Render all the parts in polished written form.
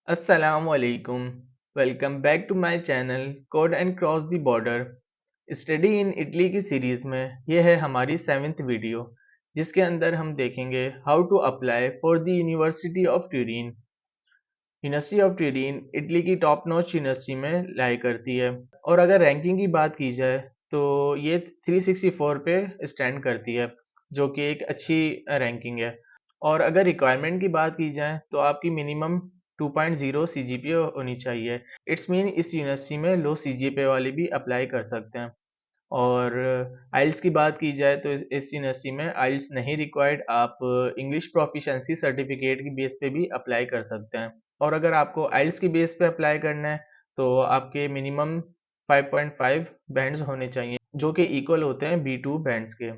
Assalamualaikum. Welcome back to my channel code and cross the border. Study in Italy की series में यह है हमारी 7th वीडियो, जिसके अंदर हम देखेंगे how to apply for the university of Turin. University of Turin Italy की टॉप नॉच यूनिवर्सिटी में लाई करती है, और अगर रैंकिंग की बात की जाए तो ये 364 पे स्टैंड करती है, जो कि एक अच्छी रैंकिंग है। और अगर रिक्वायरमेंट की बात की जाए तो आपकी मिनिमम 2.0 सीजीपीए होनी चाहिए। इट्स मीन इस यूनिवर्सिटी में लो सीजीपीए वाले भी अप्लाई कर सकते हैं। और आइल्स की बात की जाए तो इस यूनिवर्सिटी में आइल्स नहीं रिक्वायर्ड, आप इंग्लिश प्रोफिशिएंसी सर्टिफिकेट की बेस पे भी अप्लाई कर सकते हैं। और अगर आपको आइल्स की बेस पे अप्लाई करना है तो आपके मिनिमम 5.5 बैंड्स होने चाहिए, जो कि इक्वल होते हैं B2 बैंड्स के।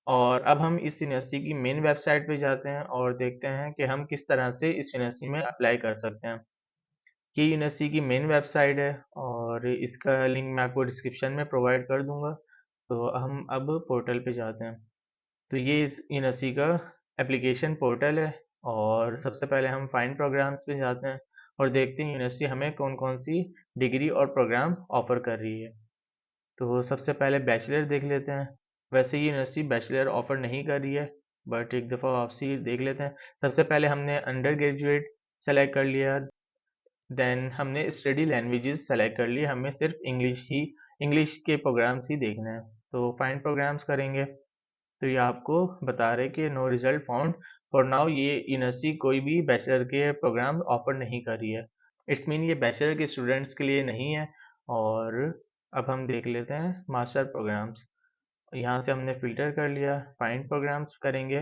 और अब हम इस यूनिवर्सिटी की मेन वेबसाइट पे जाते हैं और देखते हैं कि हम किस तरह से इस यूनिवर्सिटी में अप्लाई कर सकते हैं। ये यूनिवर्सिटी की मेन वेबसाइट है और इसका लिंक मैं आपको डिस्क्रिप्शन में प्रोवाइड कर दूंगा। तो हम अब पोर्टल पे जाते हैं। तो ये इस यूनिवर्सिटी का एप्लीकेशन पोर्टल है, और सबसे पहले हम फाइंड प्रोग्राम्स पे जाते हैं और देखते हैं यूनिवर्सिटी हमें कौन कौन सी डिग्री और प्रोग्राम ऑफर कर रही है। तो सबसे पहले बैचलर देख लेते हैं। वैसे ये यूनिवर्सिटी बैचलर ऑफर नहीं कर रही है, बट एक दफ़ा आपसी देख लेते हैं। सबसे पहले हमने अंडर ग्रेजुएट सेलेक्ट कर लिया, देन हमने स्टडी लैंग्वेजेस सेलेक्ट कर लिए। हमें सिर्फ इंग्लिश के प्रोग्राम्स ही देखने हैं। तो फाइंड प्रोग्राम्स करेंगे तो ये आपको बता रहे कि no result found for now, ये यूनिवर्सिटी कोई भी बैचलर के प्रोग्राम ऑफर नहीं कर रही है। इट्स मीन ये बैचलर के स्टूडेंट्स के लिए नहीं है। और अब हम देख लेते हैं मास्टर प्रोग्राम्स। यहाँ से हमने फ़िल्टर कर लिया, फाइंड प्रोग्राम्स करेंगे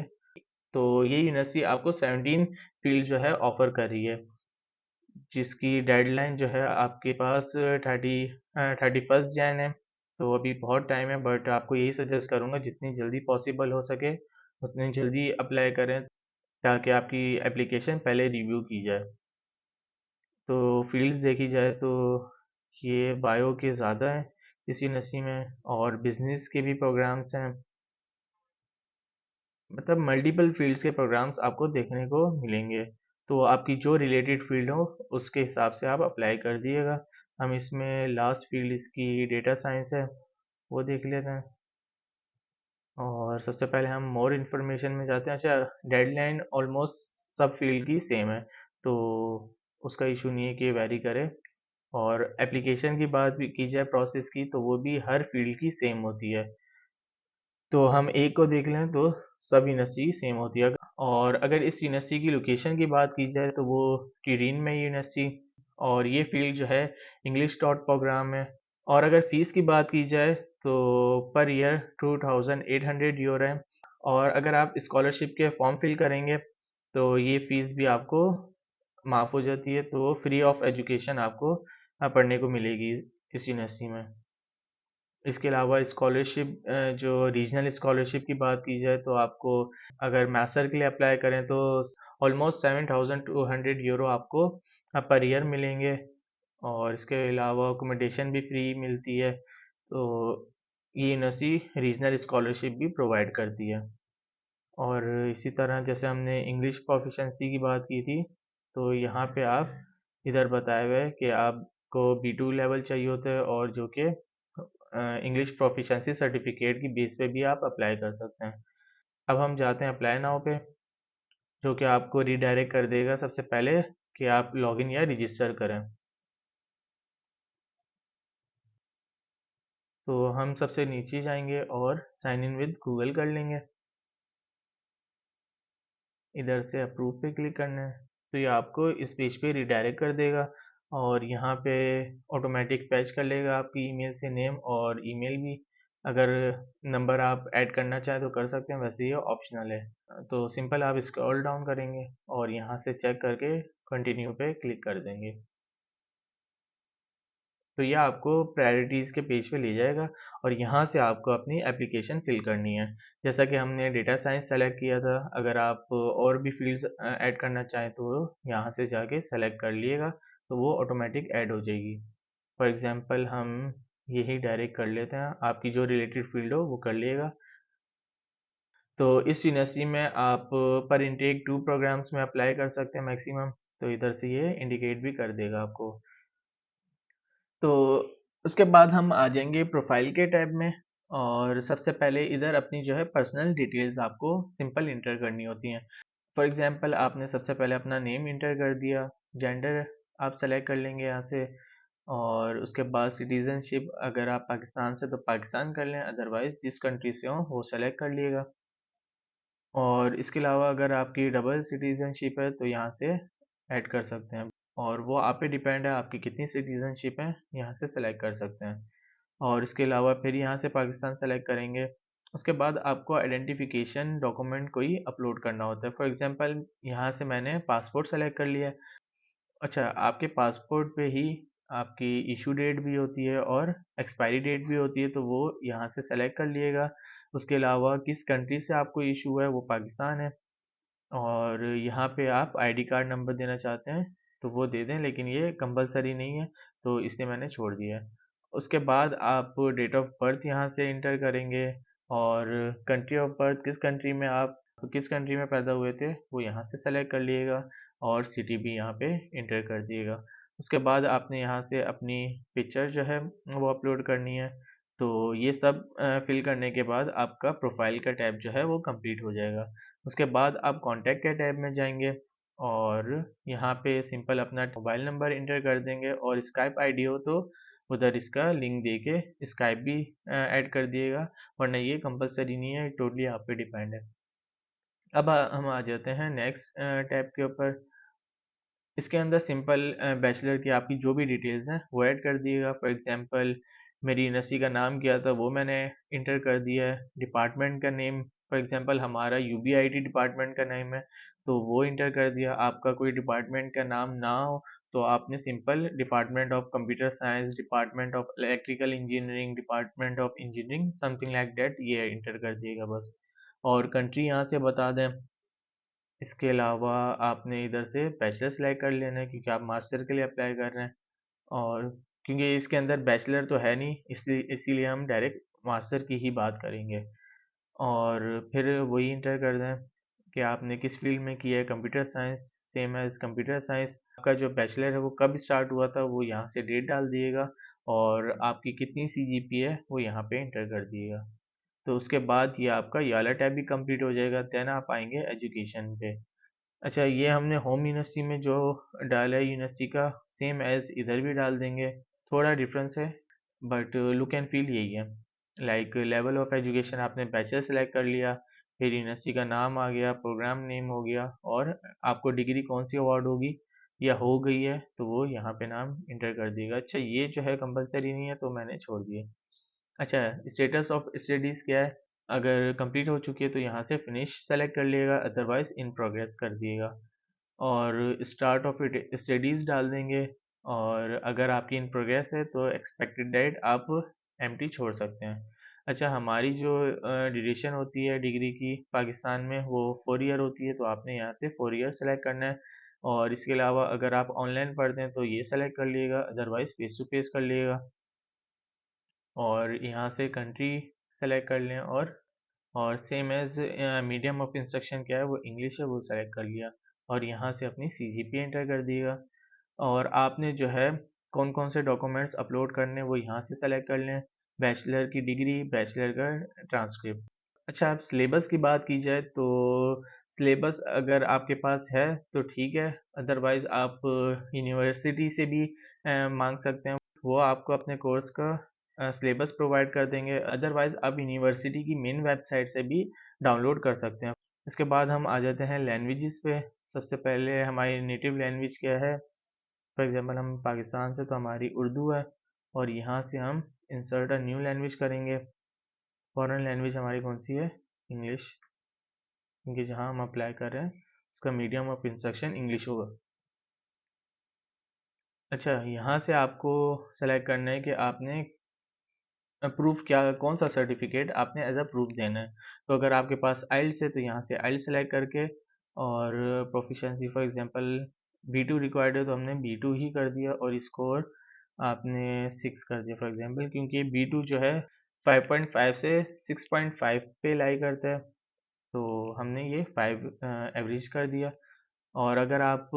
तो ये यूनिवर्सिटी आपको 17 फील्ड जो है ऑफ़र कर रही है, जिसकी डेडलाइन जो है आपके पास 31 जैन है। तो अभी बहुत टाइम है, बट आपको यही सजेस्ट करूँगा जितनी जल्दी पॉसिबल हो सके उतनी जल्दी अप्लाई करें, ताकि आपकी एप्लीकेशन पहले रिव्यू की जाए। तो फील्ड्स देखी जाए तो ये बायो के ज़्यादा हैं इस यूनिवर्सिटी में, और बिजनेस के भी प्रोग्राम्स हैं। मतलब मल्टीपल फील्ड्स के प्रोग्राम्स आपको देखने को मिलेंगे। तो आपकी जो रिलेटेड फील्ड हो उसके हिसाब से आप अप्लाई कर दिएगा। हम इसमें लास्ट फील्ड इसकी डेटा साइंस है, वो देख लेते हैं। और सबसे पहले हम मोर इन्फॉर्मेशन में जाते हैं। अच्छा, डेडलाइन ऑलमोस्ट सब फील्ड की सेम है, तो उसका इशू नहीं है कि वेरी करे। और एप्लीकेशन की बात भी की जाए प्रोसेस की, तो वो भी हर फील्ड की सेम होती है। तो हम एक को देख लें तो सब यूनिवर्सिटी सेम होती है। और अगर इस यूनिवर्सिटी की लोकेशन की बात की जाए तो वो ट्यूरिन में यूनिवर्सिटी, और ये फील्ड जो है इंग्लिश डॉट प्रोग्राम है। और अगर फ़ीस की बात की जाए तो पर ईयर 2800 यूरो है। और अगर आप स्कॉलरशिप के फॉर्म फिल करेंगे तो ये फ़ीस भी आपको माफ़ हो जाती है, तो फ्री ऑफ एजुकेशन आपको पढ़ने को मिलेगी इस यूनिवर्सिटी में। इसके अलावा स्कॉलरशिप, जो रीजनल स्कॉलरशिप की बात की जाए तो आपको अगर मास्टर के लिए अप्लाई करें तो ऑलमोस्ट 7200 यूरो आपको पर ईयर मिलेंगे। और इसके अलावा अकोमोडेशन भी फ्री मिलती है। तो ये यूनिवर्सिटी रीजनल स्कॉलरशिप भी प्रोवाइड करती है। और इसी तरह जैसे हमने इंग्लिश प्रोफिशिएंसी की बात की थी, तो यहाँ पे आप इधर बताए हुए है कि आपको B2 लेवल चाहिए होता है, और जो कि इंग्लिश प्रोफिशिएंसी सर्टिफिकेट की बेस पे भी आप अप्लाई कर सकते हैं। अब हम जाते हैं अप्लाई नाउ पे, जो कि आपको रीडायरेक्ट कर देगा सबसे पहले कि आप लॉगिन या रजिस्टर करें। तो हम सबसे नीचे जाएंगे और साइन इन विद गूगल कर लेंगे। इधर से अप्रूव पे क्लिक करना है, तो ये आपको इस पेज पे रिडायरेक्ट कर देगा। और यहाँ पे ऑटोमेटिक फैच कर लेगा आपकी ईमेल से नेम और ईमेल भी। अगर नंबर आप ऐड करना चाहें तो कर सकते हैं, वैसे ये ऑप्शनल है। तो सिंपल आप स्क्रॉल डाउन करेंगे और यहाँ से चेक करके कंटिन्यू पे क्लिक कर देंगे। तो ये आपको प्रायोरिटीज़ के पेज पे ले जाएगा, और यहाँ से आपको अपनी एप्लीकेशन फिल करनी है। जैसा कि हमने डेटा साइंस सेलेक्ट किया था, अगर आप और भी फील्ड्स ऐड करना चाहें तो यहाँ से जाके सेलेक्ट कर लिएगा, तो वो ऑटोमेटिक ऐड हो जाएगी। फॉर एग्जांपल हम यही डायरेक्ट कर लेते हैं, आपकी जो रिलेटेड फील्ड हो वो कर लिएगा। तो इस यूनिवर्सिटी में आप पर इनटेक 2 प्रोग्राम्स में अप्लाई कर सकते हैं मैक्सिमम। तो इधर से ये इंडिकेट भी कर देगा आपको। तो उसके बाद हम आ जाएंगे प्रोफाइल के टैब में, और सबसे पहले इधर अपनी जो है पर्सनल डिटेल्स आपको सिंपल इंटर करनी होती हैं। फॉर एग्जांपल आपने सबसे पहले अपना नेम इंटर कर दिया, जेंडर आप सेलेक्ट कर लेंगे यहाँ से, और उसके बाद सिटीजनशिप अगर आप पाकिस्तान से तो पाकिस्तान कर लें, अदरवाइज जिस कंट्री से हो वो सेलेक्ट कर लिएगा। और इसके अलावा अगर आपकी डबल सिटीजनशिप है तो यहाँ से ऐड कर सकते हैं, और वो आप पे डिपेंड है आपकी कितनी सिटीजनशिप है, यहाँ से सेलेक्ट कर सकते हैं। और इसके अलावा फिर यहाँ से पाकिस्तान सेलेक्ट करेंगे। उसके बाद आपको आइडेंटिफिकेशन डॉक्यूमेंट कोई अपलोड करना होता है। फॉर एग्जांपल यहाँ से मैंने पासपोर्ट सेलेक्ट कर लिया है। अच्छा, आपके पासपोर्ट पे ही आपकी इशू डेट भी होती है और एक्सपायरी डेट भी होती है, तो वो यहाँ से सेलेक्ट कर लिएगा। उसके अलावा किस कंट्री से आपको इशू है, वो पाकिस्तान है। और यहाँ पे आप आईडी कार्ड नंबर देना चाहते हैं तो वो दे दें, लेकिन ये कंपलसरी नहीं है, तो इसलिए मैंने छोड़ दिया है। उसके बाद आप डेट ऑफ बर्थ यहाँ से इंटर करेंगे, और कंट्री ऑफ बर्थ किस कंट्री में पैदा हुए थे वो यहाँ से सेलेक्ट कर लिएगा, और सिटी भी यहाँ पे इंटर कर दिएगा। उसके बाद आपने यहाँ से अपनी पिक्चर जो है वो अपलोड करनी है। तो ये सब फिल करने के बाद आपका प्रोफाइल का टैब जो है वो कंप्लीट हो जाएगा। उसके बाद आप कॉन्टैक्ट के टैब में जाएंगे, और यहाँ पे सिंपल अपना मोबाइल नंबर इंटर कर देंगे, और स्काइप आईडी हो तो उधर इसका लिंक दे के स्काइप भी ऐड कर दिएगा, वरना ये कंपलसरी नहीं है, टोटली आप पे डिपेंड है। अब हम आ जाते हैं नेक्स्ट टैब के ऊपर। इसके अंदर सिंपल बैचलर की आपकी जो भी डिटेल्स हैं वो ऐड कर दिएगा। फॉर एग्जांपल मेरी यूनिवर्सिटी का नाम क्या था वो मैंने इंटर कर दिया है। डिपार्टमेंट का नेम, फॉर एग्जांपल हमारा यूबीआईटी डिपार्टमेंट का नेम है तो वो इंटर कर दिया। आपका कोई डिपार्टमेंट का नाम ना हो तो आपने simple department of computer science, department of electrical engineering, department of engineering, something like that, ये इंटर कर दिएगा बस। और कंट्री यहाँ से बता दें। इसके अलावा आपने इधर से बैचलर सेलेक्ट कर लेना है क्योंकि आप मास्टर के लिए अप्लाई कर रहे हैं, और क्योंकि इसके अंदर बैचलर तो है नहीं इसलिए इसीलिए हम डायरेक्ट मास्टर की ही बात करेंगे। और फिर वही इंटर कर दें कि आपने किस फील्ड में किया है, computer science, same as computer science. आपका जो बैचलर है वो कब स्टार्ट हुआ था वो यहाँ से डेट डाल दिएगा, और आपकी कितनी सीजीपी है वो यहाँ पे इंटर कर दिएगा। तो उसके बाद ये आपका ये वाला टैब भी कंप्लीट हो जाएगा। देन आप आएंगे एजुकेशन पे। अच्छा, ये हमने होम यूनिवर्सिटी में जो डाला है यूनिवर्सिटी का, सेम एज इधर भी डाल देंगे। थोड़ा डिफरेंस है बट लुक एंड फील यही है। लाइक लेवल ऑफ एजुकेशन आपने बैचलर सेलेक्ट कर लिया, फिर यूनिवर्सिटी का नाम आ गया, प्रोग्राम नेम हो गया, और आपको डिग्री कौन सी अवार्ड होगी या हो गई है तो वो यहाँ पे नाम इंटर कर दिएगा। अच्छा, ये जो है कंपलसरी नहीं है तो मैंने छोड़ दिया। अच्छा, स्टेटस ऑफ स्टडीज़ क्या है? अगर कंप्लीट हो चुकी है तो यहाँ से फिनिश सेलेक्ट कर लिएगा, अदरवाइज इन प्रोग्रेस कर दिएगा। और स्टार्ट ऑफ स्टडीज़ डाल देंगे, और अगर आपकी इन प्रोग्रेस है तो एक्सपेक्टेड डेट आप एम्प्टी छोड़ सकते हैं। अच्छा, हमारी जो ड्यूरेशन होती है डिग्री की पाकिस्तान में वो 4 ईयर होती है, तो आपने यहाँ से 4 ईयर सेलेक्ट करना है। और इसके अलावा अगर आप ऑनलाइन पढ़ते हैं तो ये सेलेक्ट कर लिएगा, अदरवाइज फेस टू फेस कर लिएगा। और यहाँ से कंट्री सेलेक्ट कर लें, और same as medium of instruction क्या है वो इंग्लिश है वो सेलेक्ट कर लिया, और यहाँ से अपनी सीजीपी एंटर कर दिएगा। और आपने जो है कौन कौन से डॉक्यूमेंट्स अपलोड करने वो यहाँ से सेलेक्ट कर लें। बैचलर की डिग्री, बैचलर का ट्रांसक्रिप्ट। अच्छा, अब सिलेबस की बात की जाए तो सिलेबस अगर आपके पास है तो ठीक है, अदरवाइज़ आप यूनिवर्सिटी से भी मांग सकते हैं। वो आपको अपने कोर्स का सिलेबस प्रोवाइड कर देंगे, अदरवाइज़ आप यूनिवर्सिटी की मेन वेबसाइट से भी डाउनलोड कर सकते हैं। इसके बाद हम आ जाते हैं लैंग्वेजेस पे। सबसे पहले हमारी नेटिव लैंग्वेज क्या है। फॉर एग्जांपल हम पाकिस्तान से तो हमारी उर्दू है, और यहाँ से हम इंसर्ट अ न्यू लैंग्वेज करेंगे। फॉरेन लैंग्वेज हमारी कौन सी है, इंग्लिश, क्योंकि जहाँ हम अप्लाई कर रहे हैं उसका मीडियम ऑफ इंस्ट्रक्शन इंग्लिश होगा। अच्छा, यहाँ से आपको सेलेक्ट करना है कि आपने प्रूफ क्या, कौन सा सर्टिफिकेट आपने एज अ प्रूफ देना है। तो अगर आपके पास आइल्स है तो यहाँ से आइल्स सेलेक्ट करके, और proficiency for example B2 required है तो हमने B2 ही कर दिया, और स्कोर आपने 6 कर दिया फॉर एग्जांपल, क्योंकि B2 जो है 5.5 से 6.5 पे लाई करता है, तो हमने ये 5 एवरेज कर दिया। और अगर आप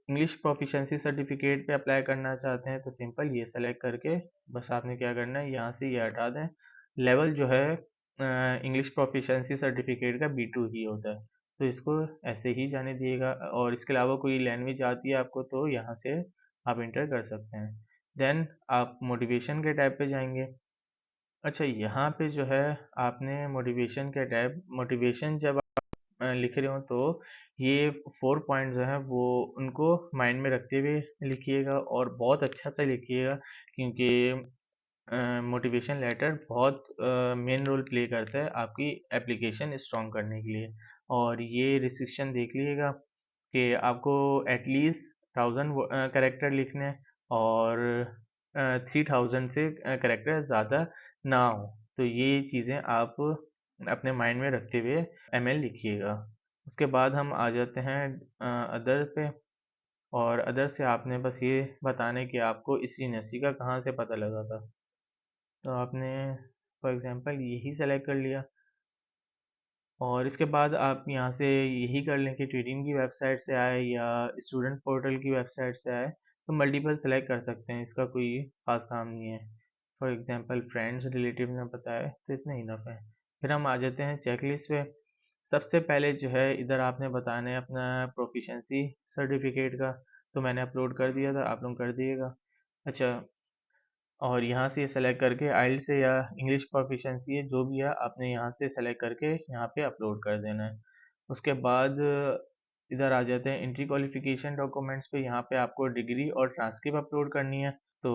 इंग्लिश प्रोफिशिएंसी सर्टिफिकेट पे अप्लाई करना चाहते हैं तो सिंपल ये सेलेक्ट करके बस आपने क्या करना है, यहाँ से ये हटा दें। लेवल जो है इंग्लिश प्रोफिशिएंसी सर्टिफिकेट का B2 ही होता है, तो इसको ऐसे ही जाने दिएगा। और इसके अलावा कोई लैंग्वेज आती है आपको तो यहाँ से आप इंटर कर सकते हैं। देन आप मोटिवेशन के टैब पे जाएंगे। अच्छा, यहाँ पे जो है आपने मोटिवेशन के टैब, मोटिवेशन जब लिख रहे हो तो ये 4 पॉइंट जो है वो उनको माइंड में रखते हुए लिखिएगा और बहुत अच्छा सा लिखिएगा, क्योंकि मोटिवेशन लेटर बहुत मेन रोल प्ले करता है आपकी एप्लीकेशन स्ट्रॉन्ग करने के लिए। और ये रिस्ट्रिक्शन देख लीजिएगा कि आपको एटलीस्ट 1000 कैरेक्टर लिखने हैं और 3000 से कैरेक्टर ज़्यादा ना हो। तो ये चीज़ें आप अपने माइंड में रखते हुए एमएल लिखिएगा। उसके बाद हम आ जाते हैं अदर पे। और अदर से आपने बस ये बताना है कि आपको इस यूनिवर्सिटी का कहाँ से पता लगा था। तो आपने फॉर एग्जांपल यही सेलेक्ट कर लिया और इसके बाद आप यहाँ से यही कर लें कि ट्यूरिंग की वेबसाइट से आए या स्टूडेंट पोर्टल की वेबसाइट से आए, तो मल्टीपल सेलेक्ट कर सकते हैं, इसका कोई ख़ास काम नहीं है। फॉर एग्जांपल फ्रेंड्स रिलेटिव ने बताया तो इतना इनफ है। फिर हम आ जाते हैं चेकलिस्ट पे। सबसे पहले जो है इधर आपने बताना है अपना प्रोफिशिएंसी सर्टिफिकेट का, तो मैंने अपलोड कर दिया था, आप लोग कर दिएगा। अच्छा, और यहाँ से सेलेक्ट करके आइल्स से या इंग्लिश प्रोफिशिएंसी है जो भी है आपने यहाँ से सेलेक्ट करके यहाँ पे अपलोड कर देना है। उसके बाद इधर आ जाते हैं एंट्री क्वालिफिकेशन डॉक्यूमेंट्स पे। यहाँ पे आपको डिग्री और ट्रांसक्रिप्ट अपलोड करनी है। तो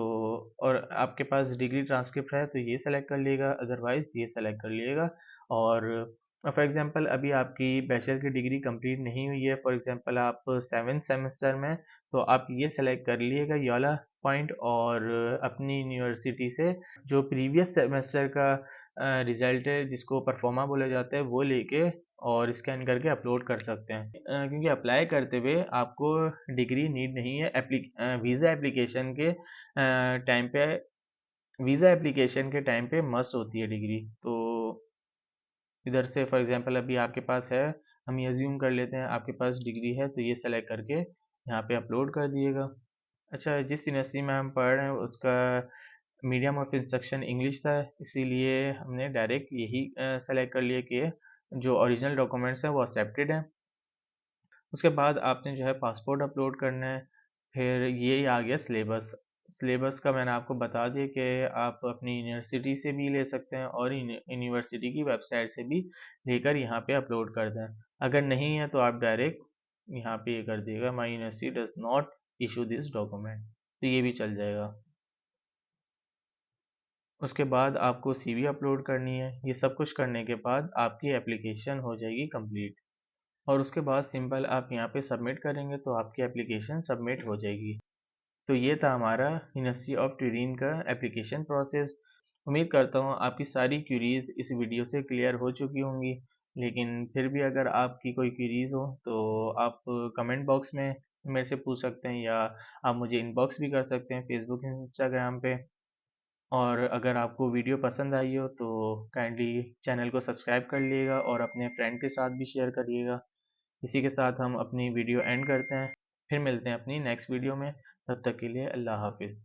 और आपके पास डिग्री ट्रांसक्रिप्ट है तो ये सेलेक्ट कर लिएगा, अदरवाइज ये सेलेक्ट कर लिएगा। और फॉर एग्जांपल अभी आपकी बैचलर की डिग्री कंप्लीट नहीं हुई है, फॉर एग्जांपल आप 7th सेमेस्टर में, तो आप ये सेलेक्ट कर लीजिएगा ये वाला पॉइंट। और अपनी यूनिवर्सिटी से जो प्रीवियस सेमेस्टर का रिजल्ट है जिसको परफॉर्मा बोला जाता है वो लेके और स्कैन करके अपलोड कर सकते हैं। क्योंकि अप्लाई करते हुए आपको डिग्री नीड नहीं है। वीज़ा एप्लीकेशन के टाइम पे, वीज़ा एप्लीकेशन के टाइम पे मस्ट होती है डिग्री। तो इधर से फॉर एग्जांपल अभी आपके पास है, हम ये अज्यूम कर लेते हैं आपके पास डिग्री है, तो ये सेलेक्ट करके यहाँ पे अपलोड कर दिएगा। अच्छा, जिस यूनिवर्सिटी में हम पढ़ रहे हैं उसका मीडियम ऑफ इंस्ट्रक्शन इंग्लिश था, इसीलिए हमने डायरेक्ट यही सेलेक्ट कर लिया कि जो ओरिजिनल डॉक्यूमेंट्स हैं वो एक्सेप्टेड हैं। उसके बाद आपने जो है पासपोर्ट अपलोड करना है। फिर ये आ गया सिलेबस। सिलेबस का मैंने आपको बता दिया कि आप अपनी यूनिवर्सिटी से भी ले सकते हैं और यूनिवर्सिटी की वेबसाइट से भी लेकर यहाँ पे अपलोड कर दें। अगर नहीं है तो आप डायरेक्ट यहाँ पे ये कर दिएगा, my university does not issue this document, तो ये भी चल जाएगा। उसके बाद आपको सीवी अपलोड करनी है। ये सब कुछ करने के बाद आपकी एप्लीकेशन हो जाएगी कंप्लीट। और उसके बाद सिंपल आप यहाँ पे सबमिट करेंगे तो आपकी एप्लीकेशन सबमिट हो जाएगी। तो ये था हमारा यूनिवर्सिटी ऑफ ट्यूरिन का एप्लीकेशन प्रोसेस। उम्मीद करता हूँ आपकी सारी क्यूरीज इस वीडियो से क्लियर हो चुकी होंगी, लेकिन फिर भी अगर आपकी कोई क्यूरीज हो तो आप कमेंट बॉक्स में मेरे से पूछ सकते हैं या आप मुझे इनबॉक्स भी कर सकते हैं फेसबुक इंस्टाग्राम पे। और अगर आपको वीडियो पसंद आई हो तो काइंडली चैनल को सब्सक्राइब कर लीजिएगा और अपने फ्रेंड के साथ भी शेयर करिएगा। इसी के साथ हम अपनी वीडियो एंड करते हैं। फिर मिलते हैं अपनी नेक्स्ट वीडियो में। तब तक के लिए अल्लाह हाफिज़।